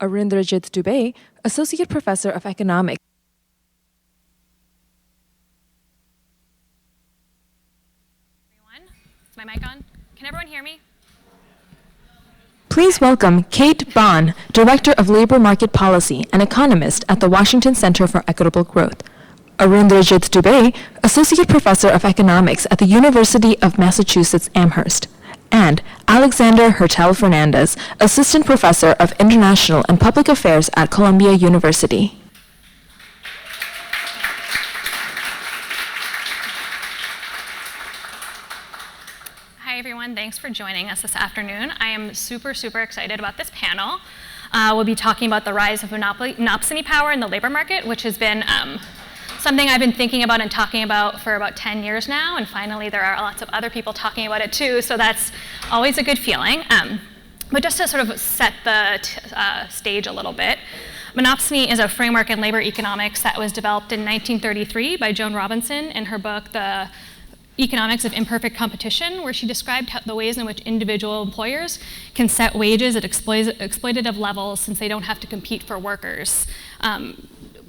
Arindrajit Dube, Associate Professor of Economics. Everyone, is my mic on? Can everyone hear me? Please welcome Kate Bahn, Director of Labor Market Policy and economist at the Washington Center for Equitable Growth. Arindrajit Dube, Associate Professor of Economics at the University of Massachusetts Amherst. And Alexander Hertel-Fernandez, Assistant Professor of International and Public Affairs at Columbia University. Hi everyone, thanks for joining us this afternoon. I am super excited about this panel. We'll be talking about the rise of monopsony power in the labor market, which has been something I've been thinking about and talking about for about 10 years now, and finally there are lots of other people talking about it too, so that's always a good feeling. But just to sort of set the stage a little bit, monopsony is a framework in labor economics that was developed in 1933 by Joan Robinson in her book, The Economics of Imperfect Competition, where she described the ways in which individual employers can set wages at exploitative levels since they don't have to compete for workers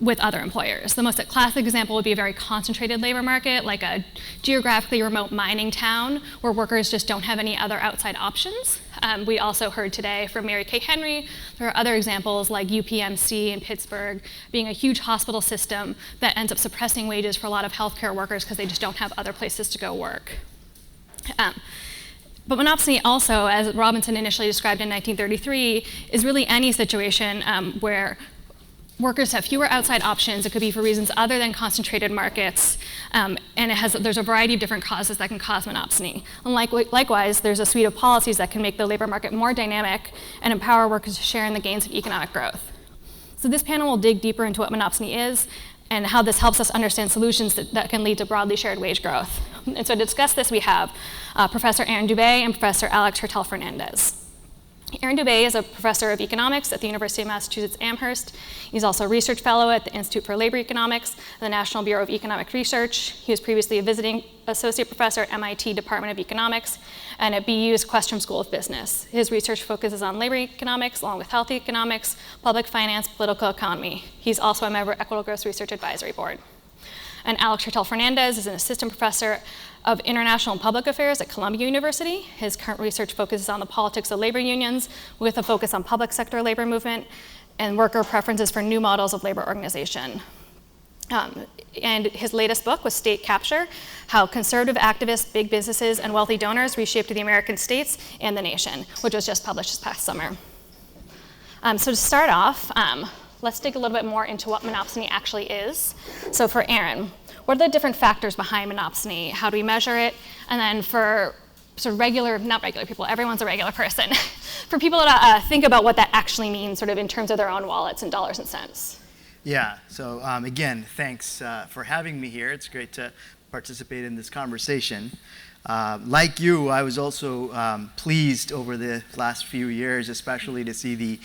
with other employers. The most classic example would be a very concentrated labor market, like a geographically remote mining town where workers just don't have any other outside options. We also heard today from Mary Kay Henry. There are other examples like UPMC in Pittsburgh being a huge hospital system that ends up suppressing wages for a lot of healthcare workers because they just don't have other places to go work. But monopsony also, as Robinson initially described in 1933, is really any situation where workers have fewer outside options. It could be for reasons other than concentrated markets, and there's a variety of different causes that can cause monopsony. And likewise, there's a suite of policies that can make the labor market more dynamic and empower workers to share in the gains of economic growth. So this panel will dig deeper into what monopsony is and how this helps us understand solutions that can lead to broadly shared wage growth. And so to discuss this, we have Professor Aaron Dube and Professor Alex Hertel-Fernandez. Aaron Dube is a professor of economics at the University of Massachusetts Amherst. He's also a research fellow at the Institute for Labor Economics and the National Bureau of Economic Research. He was previously a visiting associate professor at MIT Department of Economics and at BU's Questrom School of Business. His research focuses on labor economics along with health economics, public finance, political economy. He's also a member of Equitable Growth Research Advisory Board. And Alex Hertel-Fernandez is an assistant professor of international and public affairs at Columbia University. His current research focuses on the politics of labor unions with a focus on public sector labor movement and worker preferences for new models of labor organization. And his latest book was State Capture, How Conservative Activists, Big Businesses, and Wealthy Donors Reshaped the American States and the Nation, which was just published this past summer. So to start off, let's dig a little bit more into what monopsony actually is. So for Aaron, what are the different factors behind monopsony? How do we measure it? And then for sort of not regular people, everyone's a regular person, for people to think about what that actually means sort of in terms of their own wallets and dollars and cents. Yeah, so again, thanks for having me here. It's great to participate in this conversation. Like you, I was also pleased over the last few years, especially to see the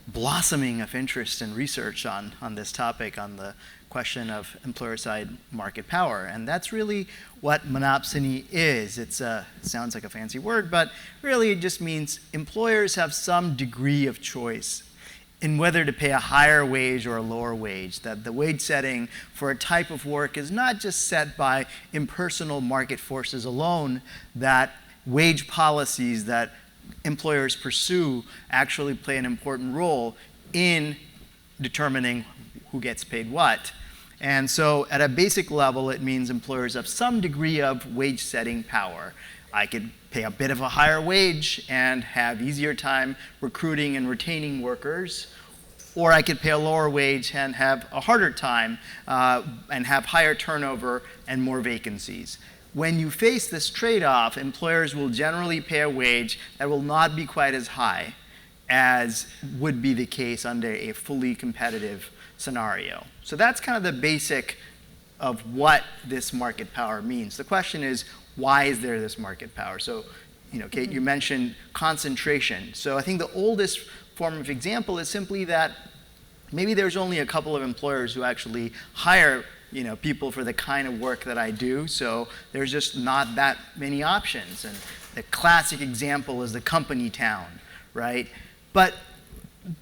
blossoming of interest and research on this topic, on the question of employer-side market power. And that's really what monopsony is. It sounds like a fancy word, but really it just means employers have some degree of choice in whether to pay a higher wage or a lower wage, that the wage setting for a type of work is not just set by impersonal market forces alone, that wage policies that employers pursue actually play an important role in determining who gets paid what. And so at a basic level, it means employers have some degree of wage setting power. I could pay a bit of a higher wage and have easier time recruiting and retaining workers, or I could pay a lower wage and have a harder time and have higher turnover and more vacancies. When you face this trade-off, employers will generally pay a wage that will not be quite as high as would be the case under a fully competitive scenario. So that's kind of the basic of what this market power means. The question is, why is there this market power? So, Kate, you mentioned concentration. So I think the oldest form of example is simply that maybe there's only a couple of employers who actually hire people for the kind of work that I do, so there's just not that many options. And the classic example is the company town, right? But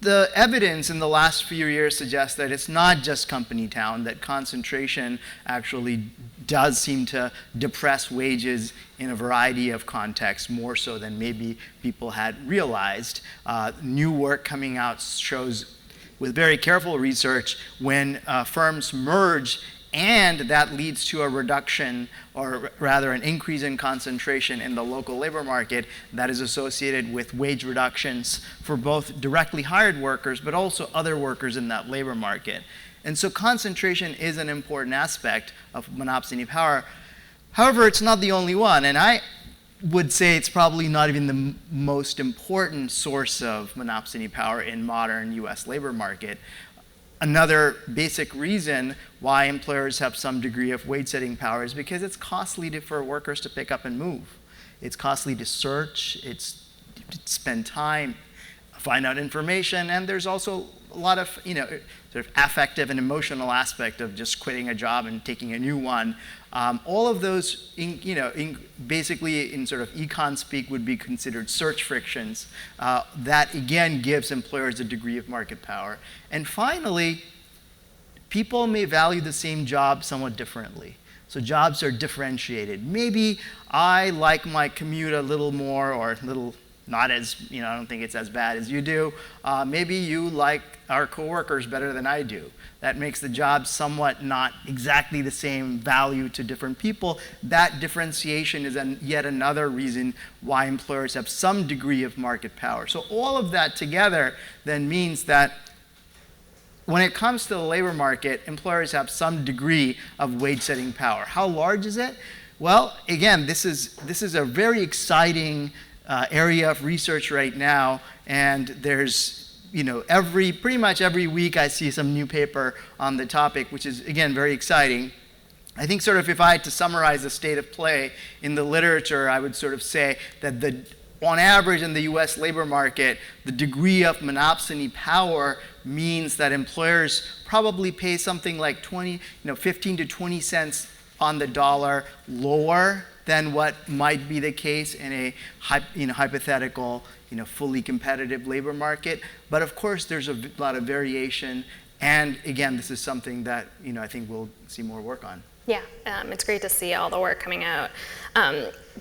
the evidence in the last few years suggests that it's not just company town, that concentration actually does seem to depress wages in a variety of contexts, more so than maybe people had realized. New work coming out shows, with very careful research, when firms merge and that leads to a reduction, or rather an increase in concentration in the local labor market, that is associated with wage reductions for both directly hired workers but also other workers in that labor market. And so concentration is an important aspect of monopsony power. However, it's not the only one, and I would say it's probably not even the most important source of monopsony power in modern US labor market. Another basic reason why employers have some degree of wage setting power is because it's costly for workers to pick up and move. It's costly to search, it's to spend time, find out information, and there's also a lot of sort of affective and emotional aspect of just quitting a job and taking a new one. All of those, basically in sort of econ speak, would be considered search frictions. That again gives employers a degree of market power. And finally, people may value the same job somewhat differently. So jobs are differentiated. Maybe I like my commute a little more, or a little not as, I don't think it's as bad as you do. Maybe you like our coworkers better than I do. That makes the job somewhat not exactly the same value to different people. That differentiation is yet another reason why employers have some degree of market power. So all of that together then means that when it comes to the labor market, employers have some degree of wage setting power. How large is it? Well, again, this is a very exciting area of research right now, and there's, pretty much every week I see some new paper on the topic, which is, again, very exciting. I think sort of if I had to summarize the state of play in the literature, I would sort of say that on average in the US labor market, the degree of monopsony power means that employers probably pay something like 15 to 20 cents on the dollar lower than what might be the case in a hypothetical, fully competitive labor market. But of course, there's a lot of variation. And again, this is something that I think we'll see more work on. Yeah, it's great to see all the work coming out.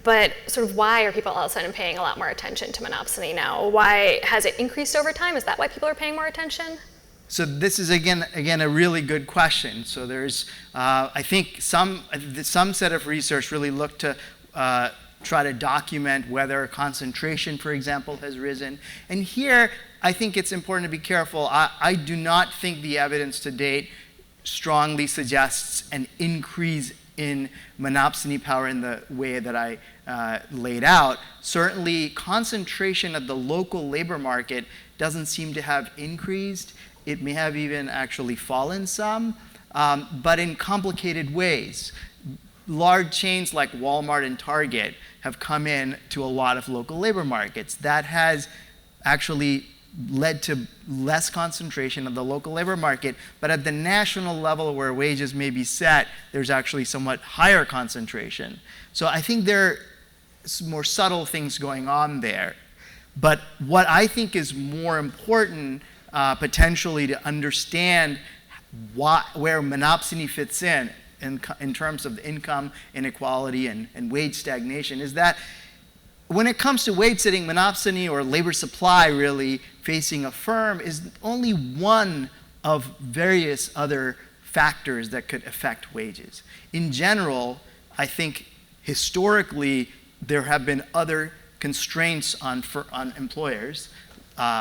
But sort of why are people all of a sudden paying a lot more attention to monopsony now? Why has it increased over time? Is that why people are paying more attention? So this is again a really good question. So there's, I think some set of research really look to try to document whether concentration, for example, has risen. And here, I think it's important to be careful. I do not think the evidence to date strongly suggests an increase in monopsony power in the way that I laid out. Certainly, concentration at the local labor market doesn't seem to have increased. It may have even actually fallen some, but in complicated ways. Large chains like Walmart and Target have come in to a lot of local labor markets. That has actually led to less concentration of the local labor market, but at the national level where wages may be set, there's actually somewhat higher concentration. So I think there are more subtle things going on there. But what I think is more important potentially to understand where monopsony fits in terms of income inequality and wage stagnation is that when it comes to wage setting, monopsony or labor supply really facing a firm is only one of various other factors that could affect wages. In general, I think historically there have been other constraints on employers,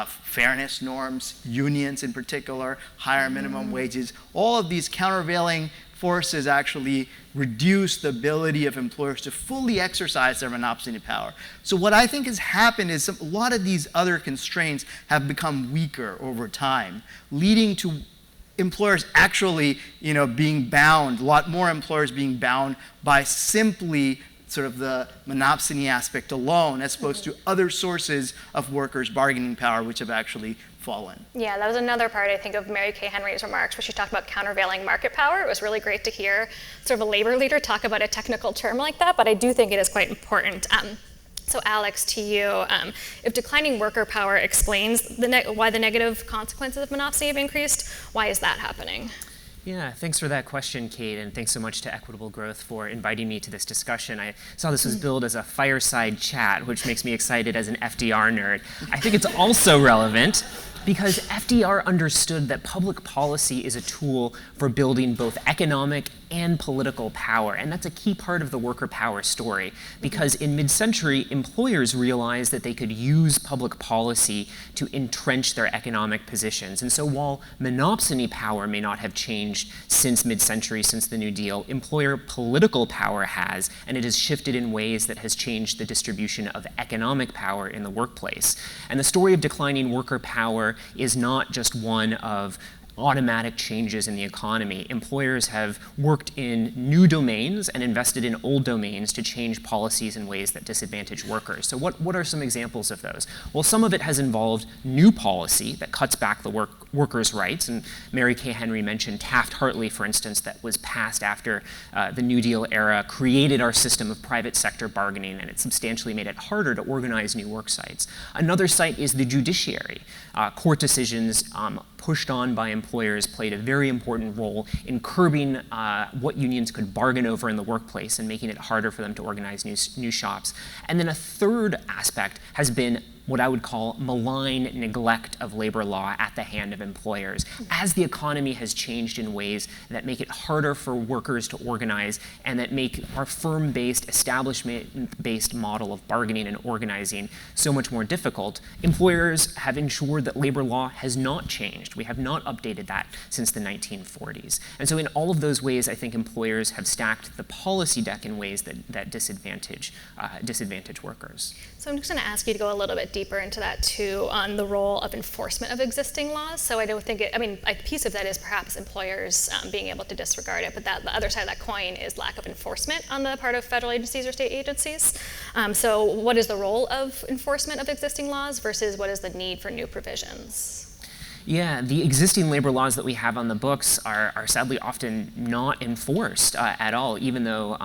fairness norms, unions in particular, higher minimum wages. All of these countervailing forces actually reduce the ability of employers to fully exercise their monopsony power. So what I think has happened is a lot of these other constraints have become weaker over time, leading to employers actually being bound, a lot more employers being bound by simply sort of the monopsony aspect alone, as opposed to other sources of workers' bargaining power, which have actually fallen. Yeah, that was another part, I think, of Mary Kay Henry's remarks, where she talked about countervailing market power. It was really great to hear sort of a labor leader talk about a technical term like that, but I do think it is quite important. So Alex, to you, if declining worker power explains why the negative consequences of monopsony have increased, why is that happening? Yeah, thanks for that question, Kate, and thanks so much to Equitable Growth for inviting me to this discussion. I saw this was billed as a fireside chat, which makes me excited as an FDR nerd. I think it's also relevant because FDR understood that public policy is a tool for building both economic and political power, and that's a key part of the worker power story, because in mid-century, employers realized that they could use public policy to entrench their economic positions. And so while monopsony power may not have changed since mid-century, since the New Deal, employer political power has, and it has shifted in ways that has changed the distribution of economic power in the workplace. And the story of declining worker power is not just one of automatic changes in the economy. Employers have worked in new domains and invested in old domains to change policies in ways that disadvantage workers. So what are some examples of those? Well, some of it has involved new policy that cuts back the workers' rights, and Mary Kay Henry mentioned Taft-Hartley, for instance, that was passed after the New Deal era created our system of private sector bargaining, and it substantially made it harder to organize new work sites. Another site is the judiciary. Court decisions pushed on by employers played a very important role in curbing what unions could bargain over in the workplace and making it harder for them to organize new shops. And then a third aspect has been what I would call malign neglect of labor law at the hand of employers. As the economy has changed in ways that make it harder for workers to organize and that make our firm-based, establishment-based model of bargaining and organizing so much more difficult, employers have ensured that labor law has not changed. We have not updated that since the 1940s. And so in all of those ways, I think employers have stacked the policy deck in ways that disadvantage workers. So I'm just going to ask you to go a little bit deeper into that too, on the role of enforcement of existing laws. So I don't think a piece of that is perhaps employers being able to disregard it, but the other side of that coin is lack of enforcement on the part of federal agencies or state agencies. So what is the role of enforcement of existing laws versus what is the need for new provisions? Yeah, the existing labor laws that we have on the books are sadly often not enforced at all, even though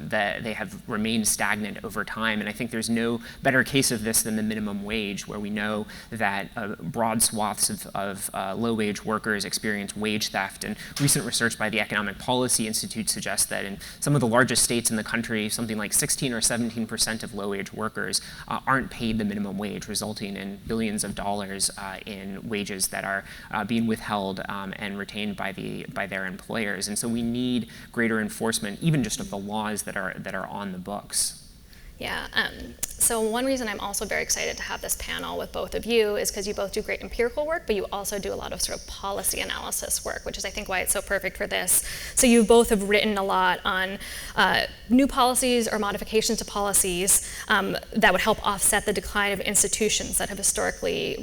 that they have remained stagnant over time. And I think there's no better case of this than the minimum wage, where we know that broad swaths of low-wage workers experience wage theft. And recent research by the Economic Policy Institute suggests that in some of the largest states in the country, something like 16 or 17% of low-wage workers aren't paid the minimum wage, resulting in billions of dollars in wages that are being withheld and retained by their employers. And so we need greater enforcement, even just of the laws that are on the books. Yeah, so one reason I'm also very excited to have this panel with both of you is because you both do great empirical work, but you also do a lot of sort of policy analysis work, which is I think why it's so perfect for this. So you both have written a lot on new policies or modifications to policies that would help offset the decline of institutions that have historically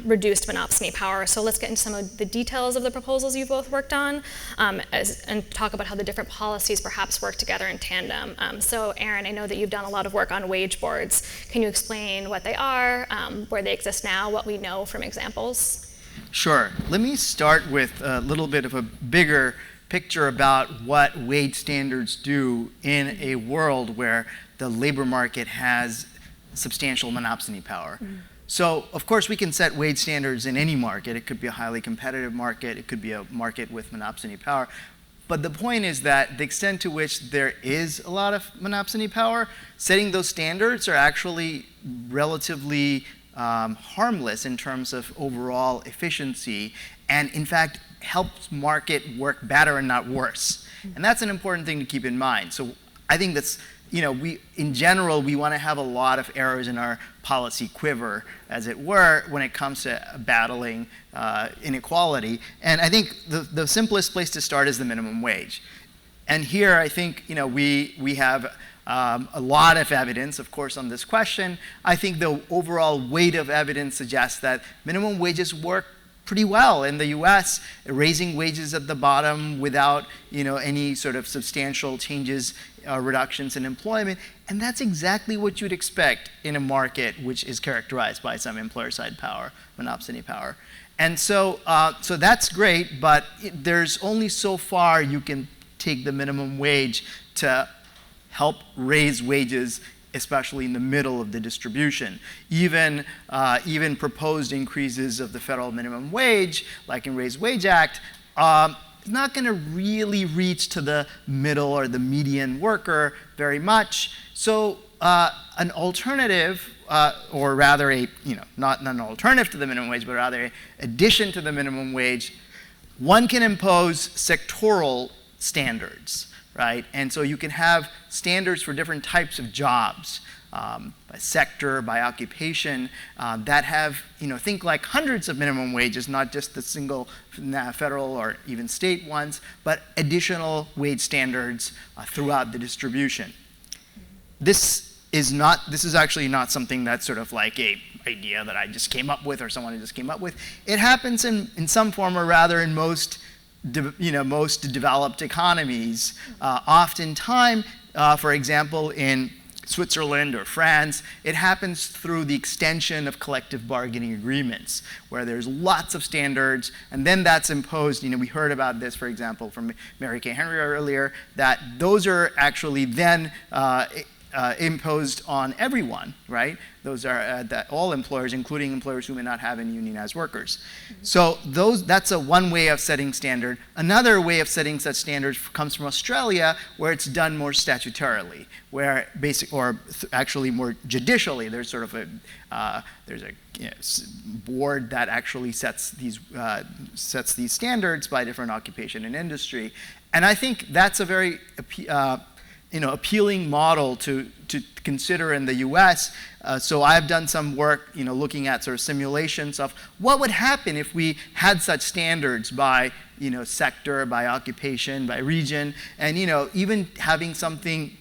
reduced monopsony power. So let's get into some of the details of the proposals you've both worked on and talk about how the different policies perhaps work together in tandem. So Aaron, I know that you've done a lot of work on wage boards. Can you explain what they are, where they exist now, what we know from examples? Sure. Let me start with a little bit of a bigger picture about what wage standards do in a world where the labor market has substantial monopsony power. So, of course, we can set wage standards in any market. It could be a highly competitive market. It could be a market with monopsony power. But the point is that the extent to which there is a lot of monopsony power, setting those standards are actually relatively harmless in terms of overall efficiency, and in fact helps market work better and not worse. And that's an important thing to keep in mind. So I think that's, in general, we want to have a lot of arrows in our policy quiver, as it were, when it comes to battling inequality. And I think the simplest place to start is the minimum wage. And here, I think, we have a lot of evidence, of course, on this question. I think the overall weight of evidence suggests that minimum wages work pretty well in the US, raising wages at the bottom without any sort of substantial changes, reductions in employment. And that's exactly what you'd expect in a market which is characterized by some employer-side power, monopsony power. And so that's great, but there's only so far you can take the minimum wage to help raise wages especially in the middle of the distribution. Even proposed increases of the federal minimum wage, like in Raise Wage Act, is not going to really reach to the middle or the median worker very much. So an alternative, or rather not an alternative to the minimum wage, but rather an addition to the minimum wage, one can impose sectoral standards, right? And so you can have standards for different types of jobs, by sector, by occupation, that have, think like hundreds of minimum wages, not just the single federal or even state ones, but additional wage standards throughout the distribution. This is actually not something that's sort of like a idea that I just came up with or someone just came up with. It happens in some form, or rather in most developed economies. Oftentimes, for example, in Switzerland or France, it happens through the extension of collective bargaining agreements, where there's lots of standards, and then that's imposed. We heard about this, for example, from Mary Kay Henry earlier, that those are actually then imposed on everyone, right? Those are that all employers, including employers who may not have any unionized workers. So that's one way of setting standard. Another way of setting such standards comes from Australia, where it's done more statutorily, where actually more judicially. There's sort of a board that actually sets these standards by different occupation and industry, and I think that's a very appealing model to consider in the U.S. So I've done some work, looking at sort of simulations of what would happen if we had such standards by, sector, by occupation, by region, and even having something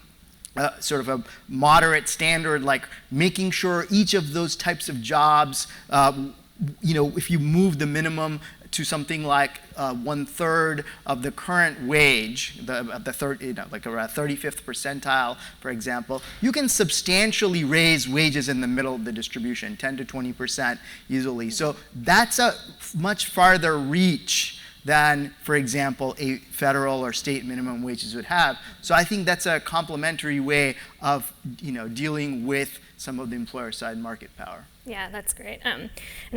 sort of a moderate standard, like making sure each of those types of jobs, if you move the minimum to something like 1/3 of the current wage, like around 35th percentile, for example, you can substantially raise wages in the middle of the distribution, 10 to 20% easily. So that's a much farther reach than, for example, a federal or state minimum wages would have. So I think that's a complementary way of dealing with some of the employer side market power. Yeah, that's great. And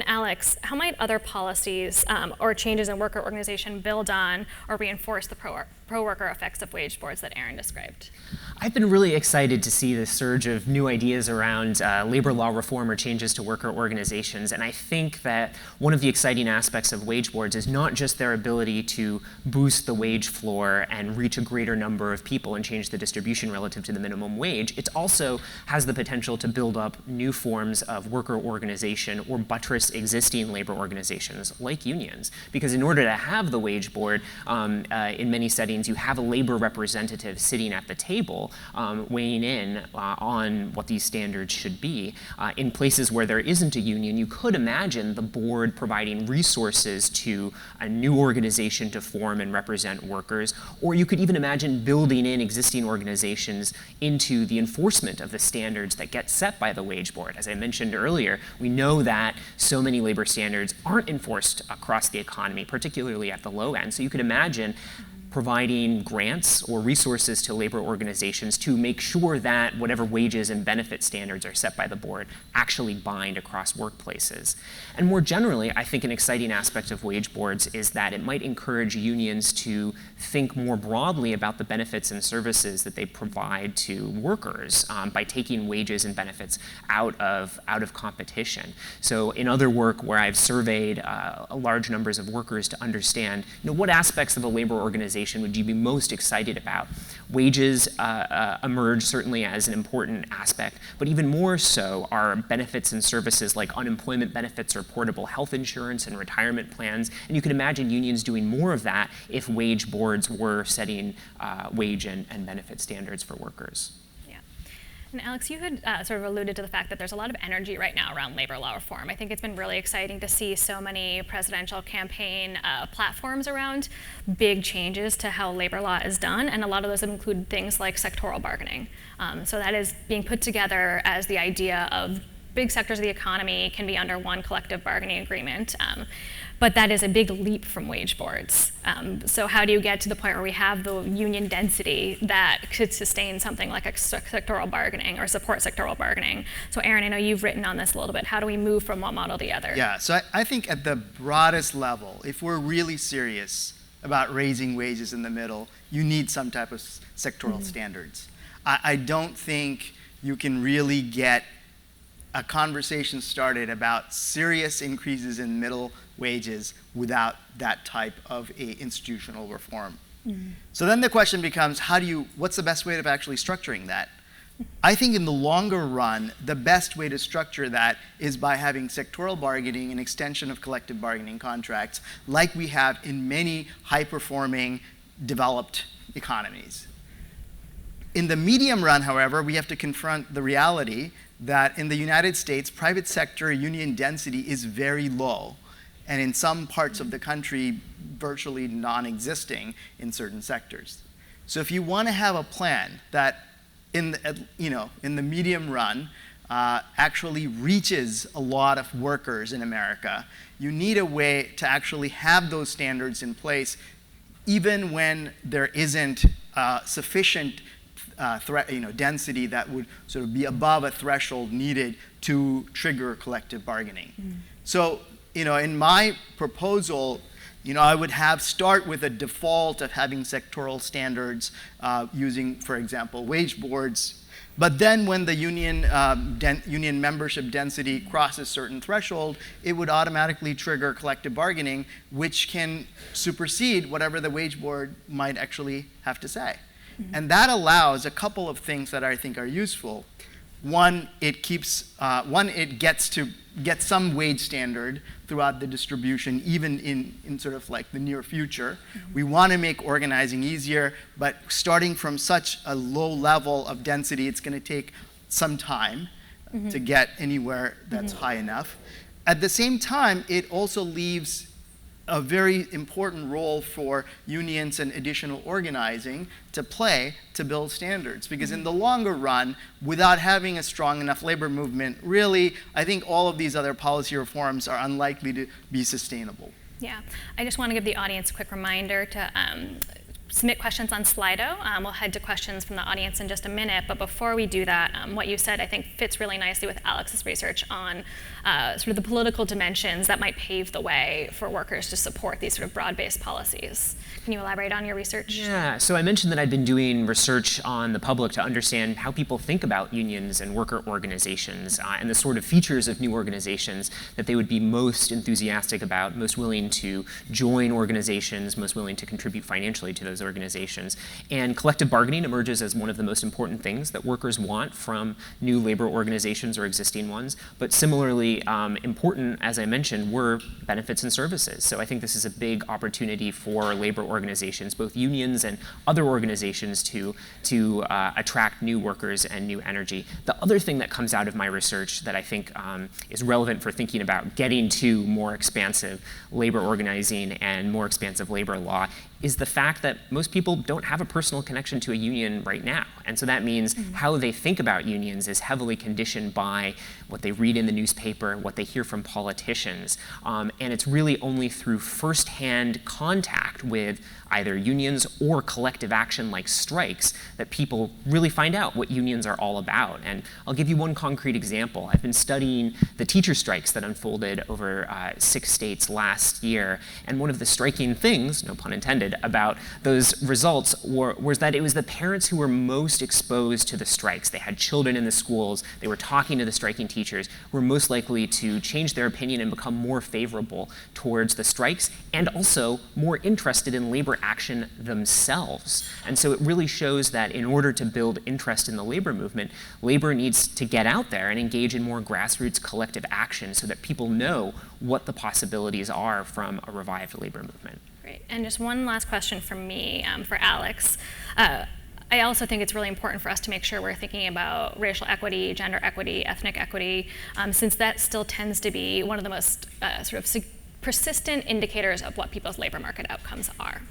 Alex, how might other policies or changes in worker organization build on or reinforce the pro-worker effects of wage boards that Aaron described? I've been really excited to see the surge of new ideas around labor law reform or changes to worker organizations. And I think that one of the exciting aspects of wage boards is not just their ability to boost the wage floor and reach a greater number of people and change the distribution relative to the minimum wage. It also has the potential to build up new forms of worker organization or buttress existing labor organizations like unions. Because in order to have the wage board, in many settings, you have a labor representative sitting at the table weighing in on what these standards should be. In places where there isn't a union, you could imagine the board providing resources to a new organization to form and represent workers, or you could even imagine building in existing organizations into the enforcement of the standards that get set by the wage board. As I mentioned earlier, we know that so many labor standards aren't enforced across the economy, particularly at the low end. So you could imagine providing grants or resources to labor organizations to make sure that whatever wages and benefit standards are set by the board actually bind across workplaces. And more generally, I think an exciting aspect of wage boards is that it might encourage unions to think more broadly about the benefits and services that they provide to workers by taking wages and benefits out of competition. So in other work where I've surveyed large numbers of workers to understand what aspects of a labor organization would you be most excited about? Wages emerge certainly as an important aspect, but even more so are benefits and services like unemployment benefits or portable health insurance and retirement plans. And you can imagine unions doing more of that if wage boards were setting wage and benefit standards for workers. And Alex, you had sort of alluded to the fact that there's a lot of energy right now around labor law reform. I think it's been really exciting to see so many presidential campaign platforms around big changes to how labor law is done, and a lot of those include things like sectoral bargaining. So that is being put together as the idea of big sectors of the economy can be under one collective bargaining agreement. But that is a big leap from wage boards. So how do you get to the point where we have the union density that could sustain something like a sectoral bargaining or support sectoral bargaining? So Aaron, I know you've written on this a little bit. How do we move from one model to the other? Yeah, so I think at the broadest level, if we're really serious about raising wages in the middle, you need some type of sectoral standards. I don't think you can really get a conversation started about serious increases in middle wages without that type of a institutional reform. So then the question becomes, what's the best way of actually structuring that? I think in the longer run, the best way to structure that is by having sectoral bargaining and extension of collective bargaining contracts like we have in many high-performing developed economies. In the medium run, however, we have to confront the reality that in the United States, private sector union density is very low, and in some parts of the country, virtually non-existing in certain sectors. So if you want to have a plan that in the medium run actually reaches a lot of workers in America, you need a way to actually have those standards in place even when there isn't sufficient density that would sort of be above a threshold needed to trigger collective bargaining. So, in my proposal, I would start with a default of having sectoral standards using, for example, wage boards. But then when the union membership density crosses certain threshold, it would automatically trigger collective bargaining, which can supersede whatever the wage board might actually have to say. And that allows a couple of things that I think are useful. One, it gets some wage standard throughout the distribution, even in sort of like the near future. We want to make organizing easier, but starting from such a low level of density, it's going to take some time to get anywhere that's high enough. At the same time, it also leaves a very important role for unions and additional organizing to play to build standards. Because in the longer run, without having a strong enough labor movement, really, I think all of these other policy reforms are unlikely to be sustainable. Yeah, I just want to give the audience a quick reminder to submit questions on Slido. We'll head to questions from the audience in just a minute, but before we do that, what you said I think fits really nicely with Alex's research on sort of the political dimensions that might pave the way for workers to support these sort of broad-based policies. Can you elaborate on your research? Yeah, so I mentioned that I've been doing research on the public to understand how people think about unions and worker organizations and the sort of features of new organizations that they would be most enthusiastic about, most willing to join organizations, most willing to contribute financially to those organizations. And collective bargaining emerges as one of the most important things that workers want from new labor organizations or existing ones. But similarly important, as I mentioned, were benefits and services. So I think this is a big opportunity for labor organizations, both unions and other organizations, to attract new workers and new energy. The other thing that comes out of my research that I think is relevant for thinking about getting to more expansive labor organizing and more expansive labor law is the fact that most people don't have a personal connection to a union right now. And so that means how they think about unions is heavily conditioned by what they read in the newspaper, what they hear from politicians. And it's really only through firsthand contact with either unions or collective action like strikes that people really find out what unions are all about. And I'll give you one concrete example. I've been studying the teacher strikes that unfolded over 6 states last year. And one of the striking things, no pun intended, about those results was that it was the parents who were most exposed to the strikes. They had children in the schools, they were talking to the striking teachers, were most likely to change their opinion and become more favorable towards the strikes, and also more interested in labor action themselves. And so it really shows that in order to build interest in the labor movement, labor needs to get out there and engage in more grassroots collective action so that people know what the possibilities are from a revived labor movement. Great. And just one last question from me for Alex. I also think it's really important for us to make sure we're thinking about racial equity, gender equity, ethnic equity, since that still tends to be one of the most persistent indicators of what people's labor market outcomes are.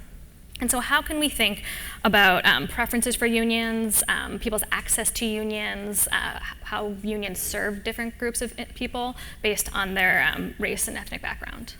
And so how can we think about preferences for unions, people's access to unions, how unions serve different groups of people based on their race and ethnic background?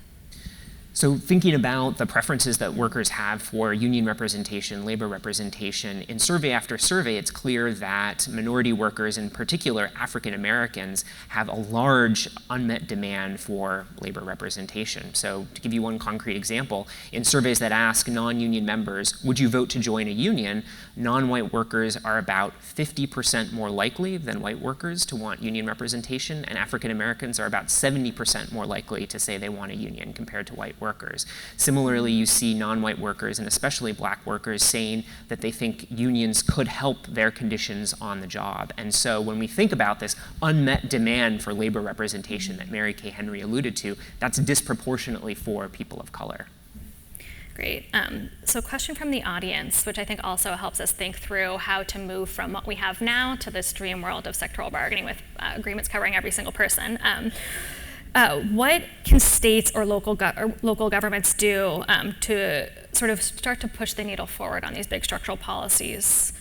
So thinking about the preferences that workers have for union representation, labor representation, in survey after survey, it's clear that minority workers, in particular African Americans, have a large unmet demand for labor representation. So to give you one concrete example, in surveys that ask non-union members, would you vote to join a union, non-white workers are about 50% more likely than white workers to want union representation, and African Americans are about 70% more likely to say they want a union compared to white workers. Similarly, you see non-white workers, and especially black workers, saying that they think unions could help their conditions on the job. And so when we think about this unmet demand for labor representation that Mary Kay Henry alluded to, that's disproportionately for people of color. Great. So a question from the audience, which I think also helps us think through how to move from what we have now to this dream world of sectoral bargaining with agreements covering every single person. What can states or local governments do to sort of start to push the needle forward on these big structural policies?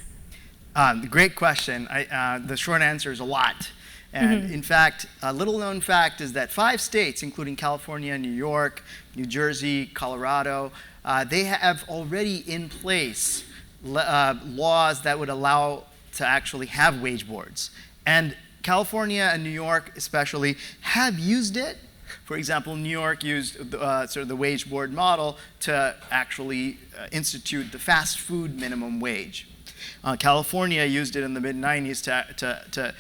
Great question. The short answer is a lot. And in fact, a little known fact is that 5 states, including California, New York, New Jersey, Colorado, they have already in place laws that would allow to actually have wage boards. And California and New York especially have used it. For example, New York used sort of the wage board model to actually institute the fast food minimum wage. California used it in the mid-90s to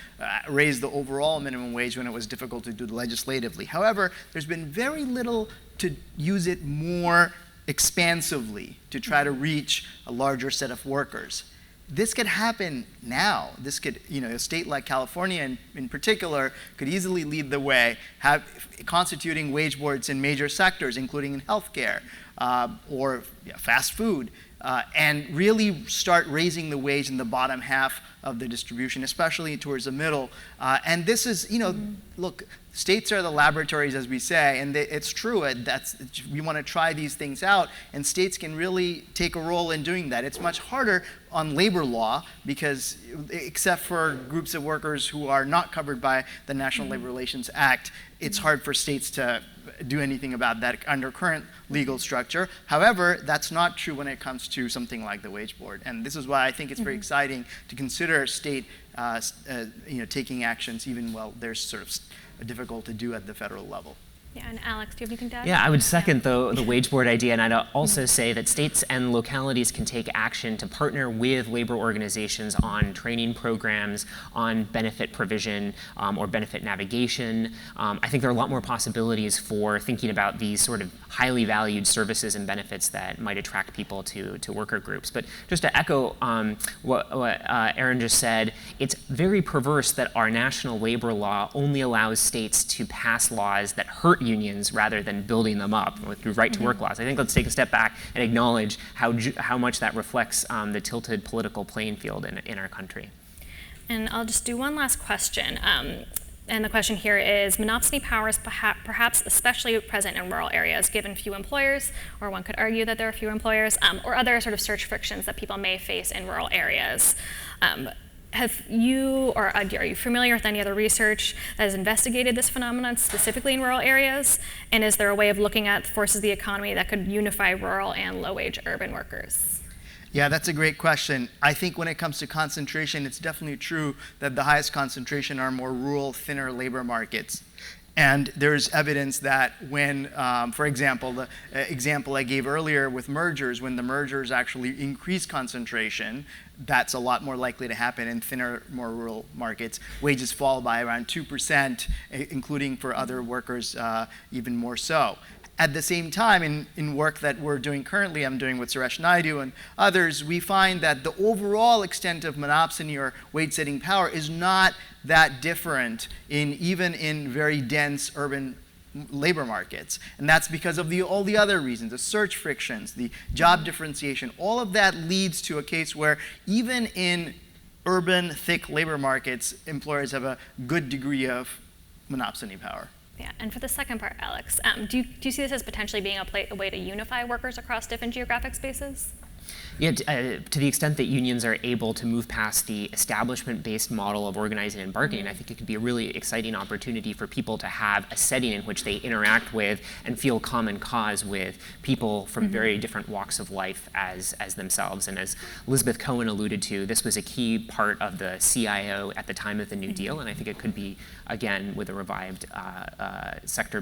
raise the overall minimum wage when it was difficult to do legislatively. However, there's been very little to use it more expansively to try to reach a larger set of workers. This could happen now. This could, a state like California in particular could easily lead the way, constituting wage boards in major sectors, including in healthcare or fast food, and really start raising the wage in the bottom half of the distribution, especially towards the middle. And this is, look, states are the laboratories, as we say, and it's true. We want to try these things out, and states can really take a role in doing that. It's much harder on labor law because, except for groups of workers who are not covered by the National Labor Relations Act, it's hard for states to do anything about that under current legal structure. However, that's not true when it comes to something like the wage board. And this is why I think it's very exciting to consider state taking actions even while there's sort of difficult to do at the federal level. Yeah, and Alex, do you have anything to add? Yeah, I would second the wage board idea, and I'd also say that states and localities can take action to partner with labor organizations on training programs, on benefit provision or benefit navigation. I think there are a lot more possibilities for thinking about these sort of highly valued services and benefits that might attract people to worker groups. But just to echo what Aaron just said, it's very perverse that our national labor law only allows states to pass laws that hurt unions rather than building them up through right-to-work laws. I think let's take a step back and acknowledge how much that reflects the tilted political playing field in our country. And I'll just do one last question. And the question here is, monopsony power is perhaps especially present in rural areas, given few employers, or one could argue that there are fewer employers, or other sort of search frictions that people may face in rural areas. Have you, or are you familiar with any other research that has investigated this phenomenon specifically in rural areas? And is there a way of looking at forces of the economy that could unify rural and low-wage urban workers? Yeah, that's a great question. I think when it comes to concentration, it's definitely true that the highest concentration are more rural, thinner labor markets. And there's evidence that when, for example, the example I gave earlier with mergers, when the mergers actually increase concentration, that's a lot more likely to happen in thinner, more rural markets. Wages fall by around 2%, including for other workers even more so. At the same time, in work that we're doing currently, I'm doing with Suresh Naidu and others, we find that the overall extent of monopsony or wage-setting power is not that different even in very dense urban labor markets. And that's because of all the other reasons, the search frictions, the job differentiation. All of that leads to a case where even in urban, thick labor markets, employers have a good degree of monopsony power. Yeah, and for the second part, Alex, do you see this as potentially being a way to unify workers across different geographic spaces? Yeah, to the extent that unions are able to move past the establishment-based model of organizing and bargaining, I think it could be a really exciting opportunity for people to have a setting in which they interact with and feel common cause with people from very different walks of life as themselves. And as Elizabeth Cohen alluded to, this was a key part of the CIO at the time of the New Deal, and I think it could be, again, with a revived sector